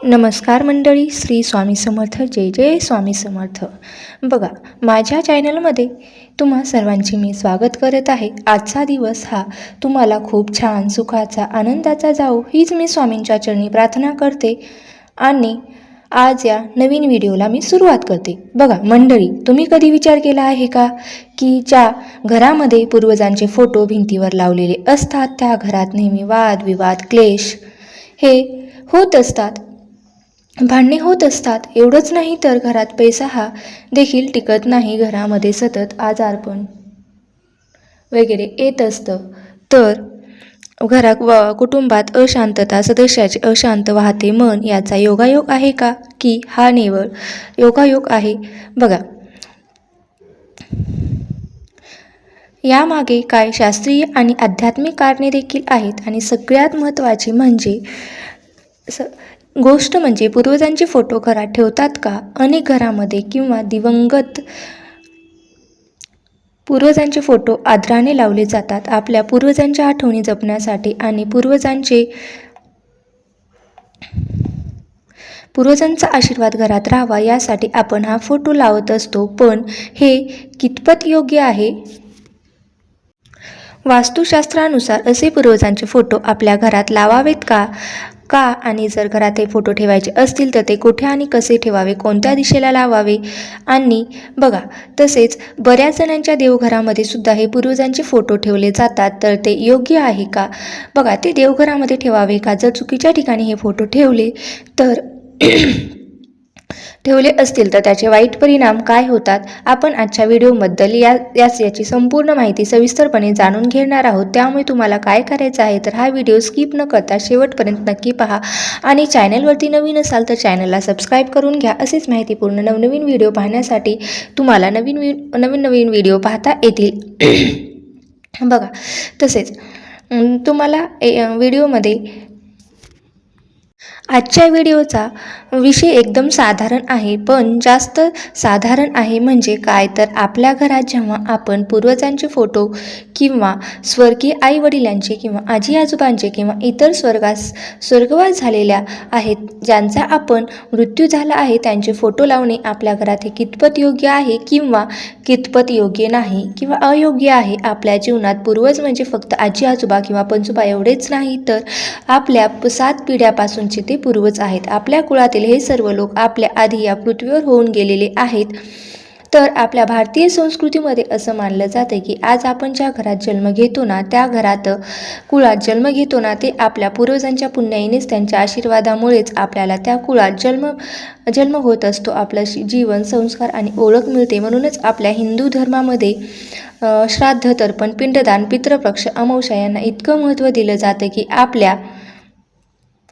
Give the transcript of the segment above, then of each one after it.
नमस्कार मंडळी, श्री स्वामी समर्थ. जय जय स्वामी समर्थ. बघा, माझ्या चॅनलमध्ये तुम्हा सर्वांचे मी स्वागत करत आहे. आजचा दिवस हा तुम्हाला खूप छान, सुखाचा, आनंदाचा जाओ हीच मी स्वामींच्या चरणी प्रार्थना करते आणि आज या नवीन व्हिडिओला मी सुरुवात करते. बघा मंडळी, तुम्ही कधी विचार केला आहे का की ज्या घरामध्ये पूर्वजांचे फोटो भिंतीवर लावलेले असतात त्या घरात नेहमी वाद विवाद, क्लेश हे होत असतात, भांडणे होत असतात. एवढंच नाही तर घरात पैसा हा देखील टिकत नाही. घरामध्ये सतत आजारपण वगैरे येत असतं. तर कुटुंबात अशांतता, सदस्याचे अशांत वाहते मन याचा योगायोग आहे का, की हा निव्वळ योगायोग आहे? बघा, यामागे काय शास्त्रीय आणि आध्यात्मिक कारणे देखील आहेत. आणि सगळ्यात महत्त्वाची गोष्ट म्हणजे पूर्वजांचे फोटो घरात ठेवतात का? अनेक घरामध्ये किंवा दिवंगत पूर्वजांचे फोटो आदराने लावले जातात. आपल्या पूर्वजांच्या आठवणी जपण्यासाठी आणि पूर्वजांचा आशीर्वाद घरात राहावा यासाठी आपण हा फोटो लावत असतो. पण हे कितपत योग्य आहे? वास्तुशास्त्रानुसार असे पूर्वजांचे फोटो आपल्या घरात लावावेत का आणि जर घरात हे फोटो ठेवायचे असतील तर ते कुठे आणि कसे ठेवावे, कोणत्या दिशेला लावावे? आणि बघा, तसेच बऱ्याच जणांच्या देवघरामध्ये सुद्धा हे पूर्वजांचे फोटो ठेवले जातात. तर ते योग्य आहे का? बघा, ते देवघरामध्ये ठेवावे का? जर चुकीच्या ठिकाणी हे फोटो ठेवले असतील तर त्याचे वाईट परिणाम काय होतात? आपण आजच्या व्हिडिओबद्दल याची संपूर्ण माहिती सविस्तरपणे जाणून घेणार आहोत. त्यामुळे तुम्हाला काय करायचं आहे तर हा व्हिडिओ स्किप न करता शेवटपर्यंत नक्की पहा आणि चॅनलवरती नवीन असाल तर चॅनलला सबस्क्राईब करून घ्या. असेच माहितीपूर्ण नवनवीन व्हिडिओ पाहण्यासाठी तुम्हाला नवीन व्हिडिओ पाहता येतील. बघा, तसेच तुम्हाला व्हिडिओमध्ये आजच्या व्हिडिओचा विषय एकदम साधारण आहे, पण जास्त साधारण आहे. म्हणजे काय तर आपल्या घरात जेव्हा आपण पूर्वजांचे फोटो किंवा स्वर्गीय आई वडिलांचे किंवा आजी आजोबांचे किंवा इतर स्वर्गवास झालेल्या आहेत, ज्यांचा आपण मृत्यू झाला आहे, त्यांचे फोटो लावणे आपल्या घरात हे कितपत योग्य आहे किंवा कितपत योग्य नाही किंवा अयोग्य आहे? आपल्या जीवनात पूर्वज म्हणजे फक्त आजी आजोबा किंवा पणजोबा एवढेच नाही, तर आपल्या 7 पिढ्यापासूनचे ते पूर्वज आहेत. आपल्या कुळातील हे सर्व लोक आपल्या आधी या पृथ्वीवर होऊन गेलेले आहेत. तर आपल्या भारतीय संस्कृतीमध्ये असं मानलं जातं की आज आपण ज्या घरात जन्म घेतो ना, त्या कुळात जन्म घेतो ना, ते आपल्या पूर्वजांच्या पुण्याईनेच, त्यांच्या आशीर्वादामुळेच आपल्याला त्या कुळात जन्म होत असतो. आपलं जीवन, संस्कार आणि ओळख मिळते. म्हणूनच आपल्या हिंदू धर्मामध्ये श्राद्ध, तर्पण, पिंडदान, पितृपक्ष, अमावस्या यांना इतकं महत्त्व दिलं जातं की आपल्या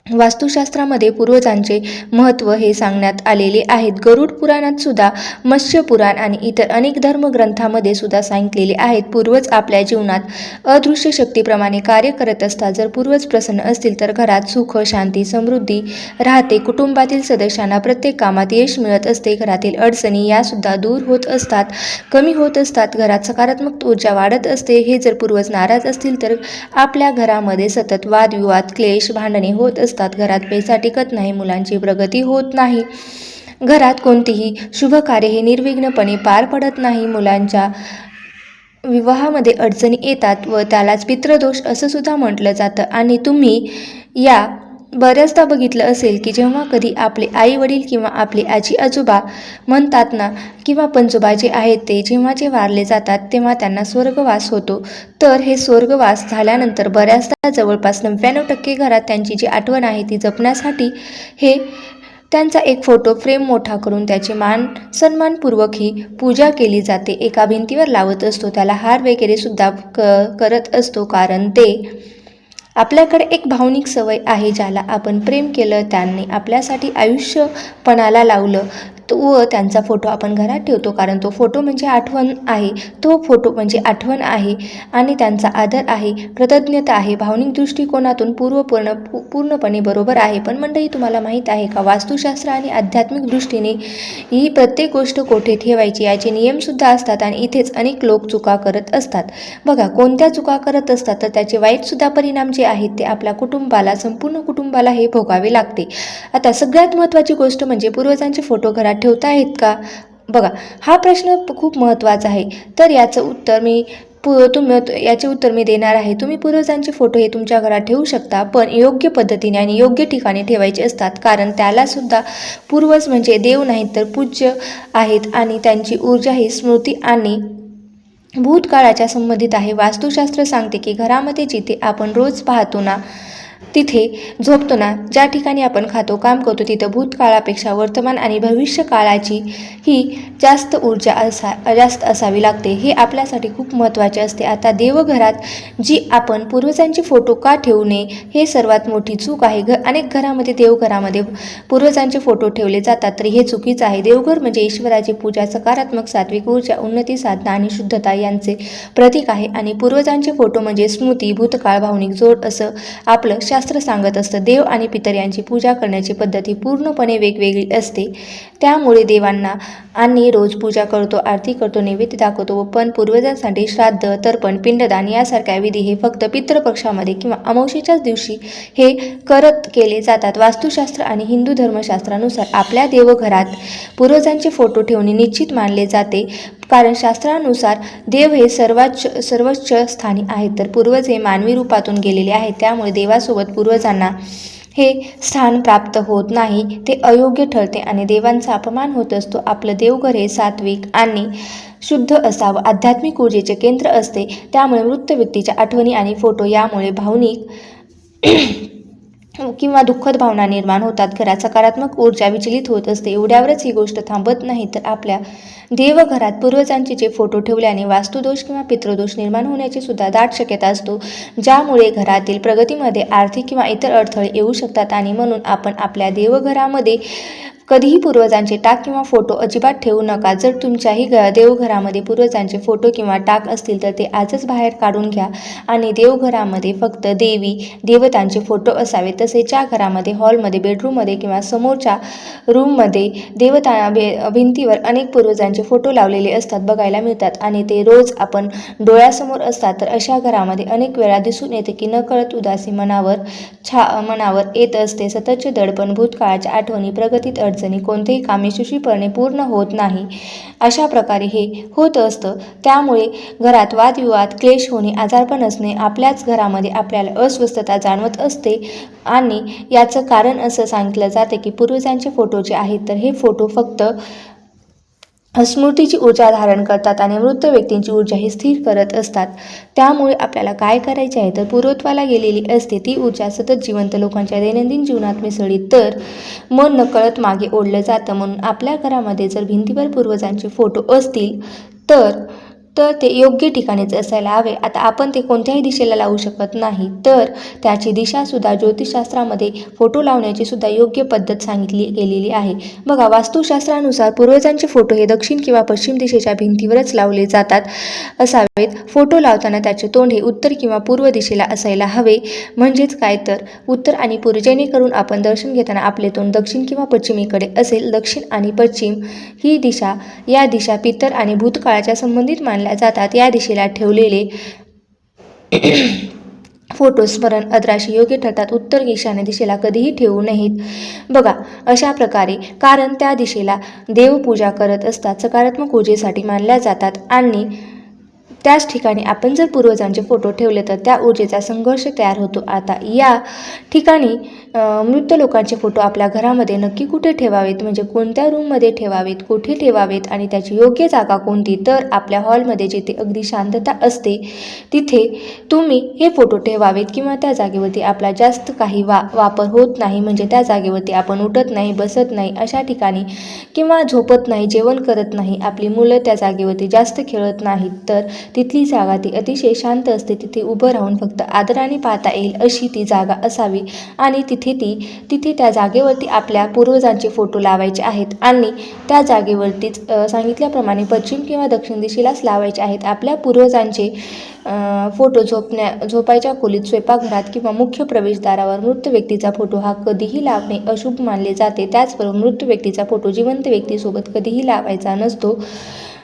वास्तुशास्त्रामध्ये पूर्वजांचे महत्त्व हे सांगण्यात आलेले आहेत. गरुड पुराणात सुद्धा, मत्स्य पुराण आणि इतर अनेक धर्मग्रंथामध्ये सुद्धा सांगितलेले आहेत. पूर्वज आपल्या जीवनात अदृश्य शक्तीप्रमाणे कार्य करत असतात. जर पूर्वज प्रसन्न असतील तर घरात सुख, शांती, समृद्धी राहते. कुटुंबातील सदस्यांना प्रत्येक कामात यश मिळत असते. घरातील अडचणी यासुद्धा दूर होत असतात, कमी होत असतात. घरात सकारात्मक ऊर्जा वाढत असते. हे जर पूर्वज नाराज असतील तर आपल्या घरामध्ये सतत वादविवाद, क्लेश, भांडणे होत असतात. घरात पैसा टिकत नाही, मुलांची प्रगती होत नाही, घरात कोणतेही शुभ कार्य हे निर्विघ्नपणे पार पडत नाही, मुलांच्या विवाहामध्ये अडचणी येतात व त्यालाच पितृदोष असं सुद्धा म्हटलं जातं. आणि तुम्ही या बऱ्याचदा बघितलं असेल की जेव्हा कधी आपले आई वडील किंवा आपले आजी आजोबा म्हणतात ना, किंवा पणजोबा जे आहेत ते जेव्हा वारले जातात तेव्हा त्यांना स्वर्गवास होतो. तर हे स्वर्गवास झाल्यानंतर बऱ्याचदा जवळपास 99% घरात त्यांची जी आठवण आहे ती जपण्यासाठी हे त्यांचा एक फोटो फ्रेम मोठा करून त्याची सन्मानपूर्वक ही पूजा केली जाते. एका भिंतीवर लावत असतो, त्याला हार वगैरे सुद्धा करत असतो. कारण ते आपल्याकडे एक भावनिक सवय आहे. ज्याला आपण प्रेम केलं, त्यांनी आपल्यासाठी आयुष्य पणाला लावलं, व त्यांचा फोटो आपण घरात ठेवतो, कारण तो फोटो म्हणजे आठवण आहे. तो फोटो म्हणजे आठवण आहे आणि त्यांचा आदर आहे, कृतज्ञता आहे. भावनिक दृष्टिकोनातून पूर्णपणे बरोबर आहे. पण मंडळी, तुम्हाला माहीत आहे का, वास्तुशास्त्र आणि आध्यात्मिक दृष्टीने ही प्रत्येक गोष्ट कोठे ठेवायची याचे नियमसुद्धा असतात आणि इथेच अनेक लोक चुका करत असतात. बघा, कोणत्या चुका करत असतात तर त्याचे वाईटसुद्धा परिणाम जे आहेत ते आपल्या कुटुंबाला, संपूर्ण कुटुंबाला हे भोगावे लागते. आता सगळ्यात महत्त्वाची गोष्ट म्हणजे पूर्वजांचे फोटो घरात ठेवता आहेत का? बघा, हा प्रश्न खूप महत्त्वाचा आहे. तर याचे उत्तर मी देणार आहे. तुम्ही पूर्वजांचे फोटो हे तुमच्या घरात ठेवू शकता, पण योग्य पद्धतीने आणि योग्य ठिकाणी ठेवायचे असतात, कारण त्यालासुद्धा पूर्वज म्हणजे देव नाहीत तर पूज्य आहेत आणि त्यांची ऊर्जा ही स्मृती आणि भूतकाळाच्या संबंधित आहे. वास्तुशास्त्र सांगते की घरामध्ये जिथे आपण रोज पाहतो ना, तिथे झोपतो ना, ज्या ठिकाणी आपण खातो, काम करतो, तिथं भूतकाळापेक्षा वर्तमान आणि भविष्य काळाची ही जास्त असावी लागते. हे आपल्यासाठी खूप महत्त्वाचे असते. आता देवघरात जी आपण पूर्वजांचे फोटो का ठेवू नये, हे सर्वात मोठी चूक आहे. अनेक घरामध्ये देवघरामध्ये पूर्वजांचे फोटो ठेवले जातात, तर हे चुकीचं आहे. देवघर म्हणजे ईश्वराची पूजा, सकारात्मक सात्विक ऊर्जा, उन्नती साधना आणि शुद्धता यांचे प्रतीक आहे आणि पूर्वजांचे फोटो म्हणजे स्मृती, भूतकाळ, भावनिक जोड असं आपलं शास्त्र सांगत असतं. देव आणि पितर यांची पूजा करण्याची पद्धती पूर्णपणे वेगवेगळी असते. त्यामुळे देवांना आणि रोज पूजा करतो, आरती करतो, नैवेद्य दाखवतो, पण पूर्वजांसाठी श्राद्ध, तर्पण, पिंडदान यासारख्या विधी हे फक्त पितृपक्षामध्ये किंवा अमावस्येच्याच दिवशी हे केले जातात. वास्तुशास्त्र आणि हिंदू धर्मशास्त्रानुसार आपल्या देवघरात पूर्वजांचे फोटो ठेवणे निश्चित मानले जाते, कारण शास्त्रानुसार देव हे सर्वोच्च स्थानी आहेत, तर पूर्वज हे मानवी रूपातून गेलेले आहेत. त्यामुळे देवासोबत पूर्वजांना हे स्थान प्राप्त होत नाही, ते अयोग्य ठरते आणि देवांचा अपमान होत असतो. आपलं देवघर हे सात्विक आणि शुद्ध असावं, आध्यात्मिक ऊर्जेचे केंद्र असते. त्यामुळे मृत व्यक्तीच्या आठवणी आणि फोटो यामुळे भावनिक किंवा दुःखद भावना निर्माण होतात. घरात सकारात्मक ऊर्जा विचलित होत असते. एवढ्यावरच ही गोष्ट थांबत नाही, तर आपल्या देवघरात पूर्वजांचे जे फोटो ठेवल्याने वास्तुदोष किंवा पितृदोष निर्माण होण्याची सुद्धा दाट शक्यता असतो, ज्यामुळे घरातील प्रगतीमध्ये आर्थिक किंवा इतर अडथळे येऊ शकतात. आणि म्हणून आपण आपल्या देवघरामध्ये कधीही पूर्वजांचे टाक किंवा फोटो अजिबात ठेवू नका. जर तुमच्याही देवघरामध्ये पूर्वजांचे फोटो किंवा टाक असतील तर ते आजच बाहेर काढून घ्या आणि देवघरामध्ये फक्त देवी देवतांचे फोटो असावे. तसेच ज्या घरामध्ये, हॉलमध्ये, बेडरूममध्ये किंवा समोरच्या रूममध्ये भिंतीवर अनेक पूर्वजांचे फोटो लावलेले असतात, बघायला मिळतात आणि ते रोज आपण डोळ्यासमोर असतात, तर अशा घरामध्ये अनेक वेळा दिसून येते की नकळत उदासी मनावर येत असते. सततचे दडपण, भूतकाळाच्या आठवणी, प्रगतीत अडचणी, कोणतेही काम यशस्वीपणे पूर्ण होत नाही, अशा प्रकारे हे होत असतं. त्यामुळे घरात वादविवाद, क्लेश होणे, आजारपण असणे, आपल्याच घरामध्ये आपल्याला अस्वस्थता जाणवत असते आणि याचं कारण असं सांगितलं जाते की पूर्वजांचे फोटो जे आहेत तर हे फोटो फक्त स्मृतीची ऊर्जा धारण करतात आणि मृत व्यक्तींची ऊर्जा ही स्थिर करत असतात. त्यामुळे आपल्याला काय करायचे आहे, तर पूर्वत्वाला गेलेली असते ती ऊर्जा सतत जिवंत लोकांच्या दैनंदिन जीवनात मिसळली तर मन नकळत मागे ओढलं जातं. म्हणून आपल्या घरामध्ये जर भिंतीवर पूर्वजांचे फोटो असतील तर ते योग्य ठिकाणीच असायला हवे. आता आपण ते कोणत्याही दिशेला लावू शकत नाही, तर त्याची दिशासुद्धा ज्योतिषशास्त्रामध्ये फोटो लावण्याची सुद्धा योग्य पद्धत सांगितली गेलेली आहे. बघा, वास्तुशास्त्रानुसार पूर्वजांचे फोटो हे दक्षिण किंवा पश्चिम दिशेच्या भिंतीवरच लावले जातात असावेत. फोटो लावताना त्याचे तोंड हे उत्तर किंवा पूर्व दिशेला असायला हवे. म्हणजेच काय, तर उत्तर आणि पूर्व, जेणेकरून आपण दर्शन घेताना आपले तोंड दक्षिण किंवा पश्चिमेकडे असेल. दक्षिण आणि पश्चिम ही दिशा, या दिशा पितर आणि भूतकाळाच्या संबंधित मानल्या जातात. या दिशेला ठेवलेले फोटो स्मरण अद्राशी योग्य ठरतात. उत्तर ईशान्य दिशेला कधीही ठेवू नयेत. बघा, अशा प्रकारे, कारण त्या दिशेला देवपूजा करत असतात, सकारात्मक ऊर्जेसाठी मानल्या जातात आणि त्याच ठिकाणी आपण जर पूर्वजांचे फोटो ठेवले तर त्या ऊर्जेचा संघर्ष तयार होतो. आता या ठिकाणी मृत लोकांचे फोटो आपल्या घरामध्ये नक्की कुठे ठेवावेत, म्हणजे कोणत्या रूममध्ये ठेवावेत, कुठे ठेवावेत आणि त्याची योग्य जागा कोणती, तर आपल्या हॉलमध्ये जिथे अगदी शांतता असते तिथे तुम्ही हे फोटो ठेवावेत किंवा त्या जागेवरती आपला जास्त काही वापर होत नाही, म्हणजे त्या जागेवरती आपण उठत नाही, बसत नाही, अशा ठिकाणी किंवा झोपत नाही, जेवण करत नाही, आपली मुलं त्या जागेवरती जास्त खेळत नाहीत, तर तिथली जागा ती अतिशय शांत असते. तिथे उभं राहून फक्त आदराने पाहता येईल अशी ती जागा असावी आणि तिथे तिथे त्या जागेवरती आपल्या पूर्वजांचे फोटो लावायचे आहेत आणि त्या जागेवरतीच सांगितल्याप्रमाणे पश्चिम किंवा दक्षिण दिशेलाच लावायचे आहेत. आपल्या पूर्वजांचे फोटो झोपायच्या खोलीत, स्वयंपाकघरात किंवा मुख्य प्रवेशद्वारावर मृत व्यक्तीचा फोटो हा कधीही लावणे अशुभ मानले जाते. त्याचबरोबर मृत व्यक्तीचा फोटो जिवंत व्यक्तीसोबत कधीही लावायचा नसतो.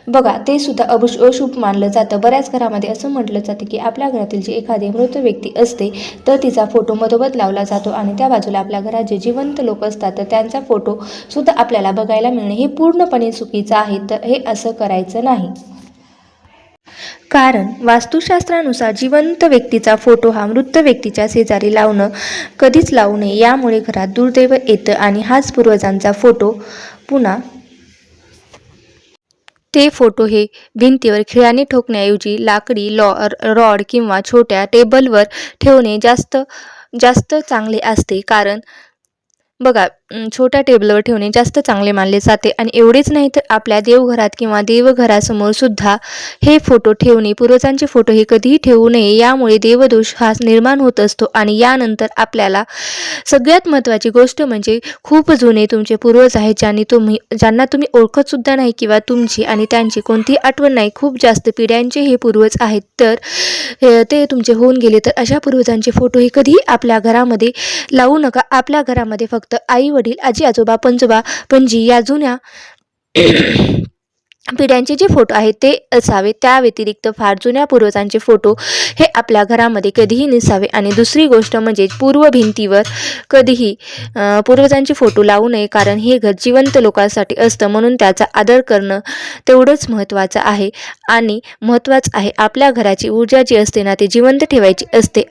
बघा, ते सुद्धा अशुभ मानलं जातं. बऱ्याच घरामध्ये असं म्हटलं जातं की आपल्या घरातील जी एखादी मृत व्यक्ती असते तर तिचा फोटो मधोमध लावला जातो आणि त्या बाजूला आपल्या घरात जे जिवंत लोक असतात तर त्यांचा फोटो सुद्धा आपल्याला बघायला मिळणे हे पूर्णपणे चुकीचं आहे. तर हे असं करायचं नाही. कारण वास्तुशास्त्रानुसार जिवंत व्यक्तीचा फोटो हा मृत व्यक्तीच्या शेजारी कधीच लावू नये. यामुळे घरात दुर्दैव येतं आणि हाच पूर्वजांचा फोटो पुन्हा ते फोटो हे भिंतीवर खिळ्याने ठोकण्याऐवजी लाकडी रॉड किंवा छोट्या टेबलवर ठेवणे जास्त चांगले असते. कारण बघा, छोट्या टेबलवर ठेवणे जास्त चांगले मानले जाते. आणि एवढेच नाही तर आपल्या देवघरात किंवा देवघरासमोर सुद्धा हे फोटो ठेवणे, पूर्वजांचे फोटो हे कधीही ठेवू नये. यामुळे देवदोष हा निर्माण होत असतो. आणि यानंतर आपल्याला सगळ्यात महत्त्वाची गोष्ट म्हणजे खूप जुने तुमचे पूर्वज आहेत ज्यांना तुम्ही ओळखत सुद्धा नाही किंवा तुमची आणि त्यांची कोणतीही आठवण नाही, खूप जास्त पिढ्यांचे हे पूर्वज आहेत, तर ते तुमचे होऊन गेले तर अशा पूर्वजांचे फोटो हे कधीही आपल्या घरामध्ये लावू नका. आपल्या घरामध्ये फक्त आई वडील, आजी आजोबा, पणजोबा पणजी या जुन्या पिढ्यांचे जे फोटो आहेत ते असावे. त्या व्यतिरिक्त फार जुन्या पूर्वजांचे फोटो हे आपल्या घरामध्ये कधीही नसावे. आणि दुसरी गोष्ट म्हणजे पूर्व भिंतीवर कधीही पूर्वजांचे फोटो लावू नये. कारण हे घर जिवंत लोकांसाठी असतं, म्हणून त्याचा आदर करणं तेवढंच महत्त्वाचं आहे. आणि महत्त्वाचं आहे आपल्या घराची ऊर्जा जी असते ना ती जिवंत ठेवायची असते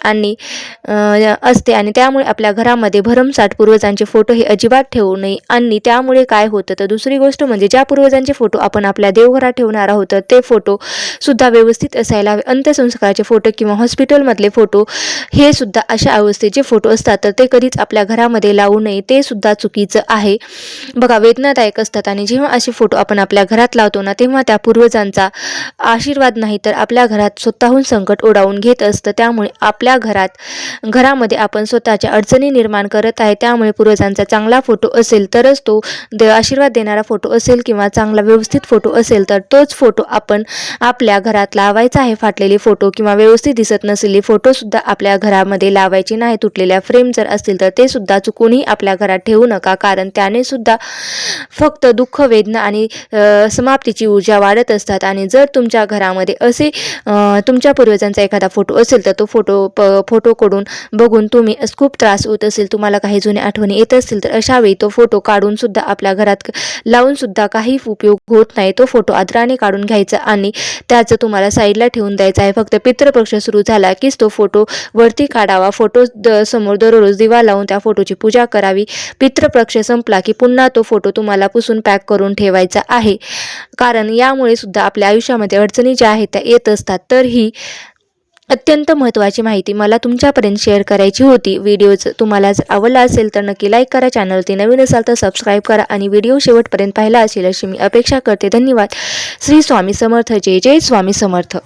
आणि त्यामुळे आपल्या घरामध्ये भरमसाठ पूर्वजांचे फोटो हे अजिबात ठेवू नये. आणि त्यामुळे काय होतं तर दुसरी गोष्ट म्हणजे ज्या पूर्वजांचे फोटो आपण आपल्या देवघरात ठेवणार आहोत तर ते फोटो सुद्धा व्यवस्थित असायला हवे. अंत्यसंस्काराचे फोटो किंवा हॉस्पिटलमधले फोटो हे सुद्धा अशा अवस्थेचे फोटो असतात तर ते कधीच आपल्या घरामध्ये लावू नये. ते सुद्धा चुकीचं आहे. बघा, वेदनादायक असतात. आणि जेव्हा असे फोटो आपण आपल्या घरात लावतो ना तेव्हा त्या पूर्वजांचा आशीर्वाद नाही तर आपल्या घरात स्वतःहून संकट ओढावून घेत असतं. त्यामुळे आपल्या घरामध्ये आपण स्वतःच्या अडचणी निर्माण करत आहे. त्यामुळे पूर्वजांचा चांगला फोटो असेल तरच तो आशीर्वाद देणारा फोटो असेल किंवा चांगला व्यवस्थित फोटो असेल तर तोच फोटो आपण आपल्या घरात लावायचा आहे. फाटलेले फोटो किंवा व्यवस्थित दिसत नसलेले फोटो सुद्धा आपल्या घरामध्ये लावायचे नाही. तुटलेल्या फ्रेम जर असतील तर ते सुद्धा चुकूनही आपल्या घरात ठेवू नका. कारण त्याने सुद्धा फक्त दुःख, वेदना आणि समाप्तीची ऊर्जा वाढत असतात. आणि जर तुमच्या घरामध्ये असे तुमच्या पूर्वजांचा एखादा फोटो असेल तर तो फोटोकडून बघून तुम्ही खूप त्रास होत असेल, तुम्हाला काही जुन्या आठवणी येत असतील तर अशा वेळी तो फोटो काढून सुद्धा आपल्या घरात लावून सुद्धा काही उपयोग होत नाही. तो फोटो आदराने काढून घ्यायचा आणि त्याचं तुम्हाला साईडला ठेवून द्यायचा आहे. फक्त पितृपक्ष सुरू झाला कीच तो फोटो वरती काढावा. फोटो समोर दररोज दिवा लावून त्या फोटोची पूजा करावी. पितृपक्ष संपला की पुन्हा तो फोटो तुम्हाला पुसून पॅक करून ठेवायचा आहे. कारण यामुळे सुद्धा आपल्या आयुष्यामध्ये अडचणी ज्या आहेत त्या येत असतात. तर ही अत्यंत महत्त्वाची माहिती मला तुमच्यापर्यंत शेअर करायची होती. व्हिडिओ तुम्हाला जर आवडला असेल तर नक्की लाईक करा. चॅनलवरती नवीन असाल तर सबस्क्राईब करा आणि व्हिडिओ शेवटपर्यंत पाहिला असेल अशी मी अपेक्षा करते. धन्यवाद. श्री स्वामी समर्थ. जय जय स्वामी समर्थ.